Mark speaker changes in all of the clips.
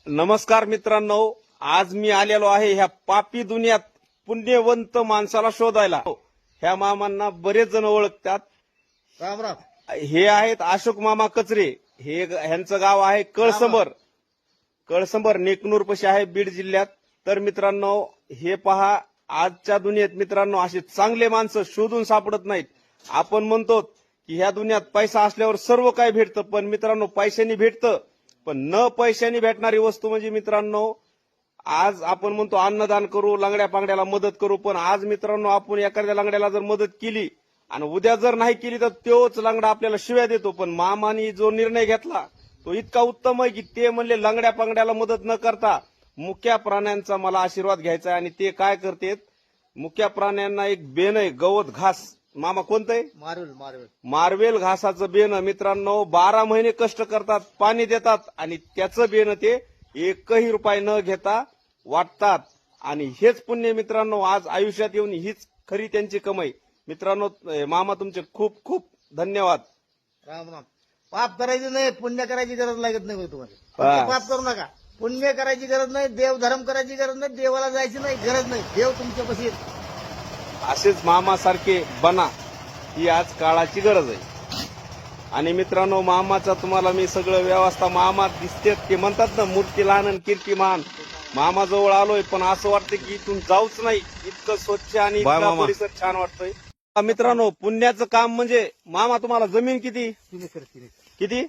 Speaker 1: नमस्कार मित्रांनो, आज मी आलेलो आहे ह्या पापी दुनियात पुण्यवंत माणसाला शोधायला. ह्या मामांना बरेच जण ओळखतात.
Speaker 2: राम राम.
Speaker 1: हे आहेत अशोक मामा कचरे. ह्यांचं गाव आहे कळसंबर नेकनूर पशी आहे, बीड जिल्ह्यात. तर मित्रांनो, हे पहा, आजच्या दुनियेत मित्रांनो असे चांगले माणसं शोधून सापडत नाहीत. आपण म्हणतो की ह्या दुनियात पैसा असल्यावर सर्व काही भेटतं, पण मित्रांनो पैशाने भेटतं, पण न पैशाने भेटणारी वस्तू म्हणजे मित्रांनो, आज आपण म्हणतो अन्नदान करू, लंगड्या पांगड्याला मदत करू, पण आज मित्रांनो आपण एखाद्या लंगड्याला जर मदत केली आणि उद्या जर नाही केली तर तोच लंगडा आपल्याला शिव्या देतो. पण मामानी जो निर्णय घेतला तो इतका उत्तम आहे की ते म्हणले लंगड्या पांगड्याला मदत न करता मुक्या प्राण्यांचा मला आशीर्वाद घ्यायचा आहे. आणि ते काय करतेत, मुक्या प्राण्यांना एक बेन आहे, गवत घास. मामा कोणतं आहे? मार्वेल घासाचं बेन. मित्रांनो 12 महिने कष्ट करतात, पाणी देतात आणि त्याचं बेन ते एकही रुपये न घेता वाटतात. आणि हेच पुण्य मित्रांनो आज आयुष्यात येऊन हीच खरी त्यांची कमाई. मित्रांनो, मामा तुमचे खूप खूप धन्यवाद.
Speaker 2: राम राम. पाप करायचं नाही, पुण्य करायची गरज लागत नाही तुम्हाला. पाप करू नका, पुण्य करायची गरज नाही, देव धर्म करायची गरज नाही, देवाला जायची नाही गरज नाही, देव तुमच्यापाशी.
Speaker 1: असेच मामासारखे बना, ही आज काळाची गरज आहे. आणि मित्रांनो, मामाचा तुम्हाला मी सगळं व्यवस्था मामा दिसतेत. ते म्हणतात ना, मूर्ती लहान आणि कीर्ती महान. मामाजवळ आलोय पण असं वाटतं की इथून जाऊच नाही, इतकं स्वच्छ आणि इतका परिसर छान वाटतोय. मित्रांनो, पुण्याचं काम म्हणजे मामा तुम्हाला जमीन किती?
Speaker 2: 3 एकर.
Speaker 1: किती?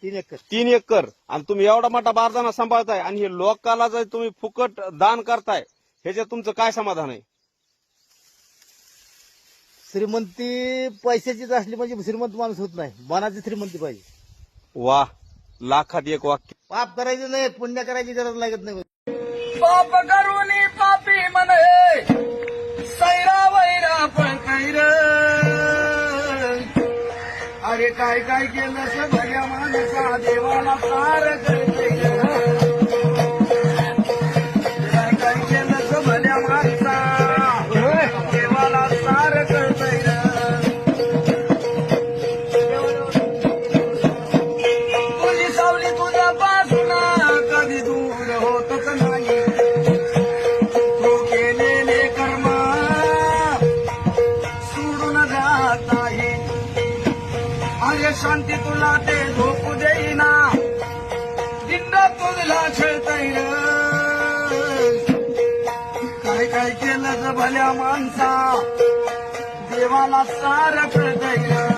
Speaker 2: 3 एकर.
Speaker 1: 3 एकर. आणि तुम्ही एवढा मोठा बारदाना सांभाळताय आणि हे लोकाला जर तुम्ही फुकट दान करताय, ह्याच्यात तुमचं काय समाधान आहे?
Speaker 2: श्रीमंती पैशाचीच असली म्हणजे श्रीमंत माणूस होत नाही, मनाची श्रीमंती पाहिजे.
Speaker 1: वाह, लाखात एक वाक्य.
Speaker 2: पाप करायचं नाही, पुण्य करायची गरज लागत नाही.
Speaker 3: पाप करूनी पापी म्हणे सैरा वैरा पण कैर. अरे काय काय केलं सगळ्या माणसा देवाला पार करते. काय काय केलं सगळ्या माणसा देवाला सार करते. तुझी सावली तुझ्या बाजूला कधी दूर होतच नाही. तू केलेले कर्म सोडून जात नाही. अरे शांती तुला ते झोपू देईना, दिंड तुझला छळतय. काय काय केलं ग भल्या माणसा देवाला सार कळतय.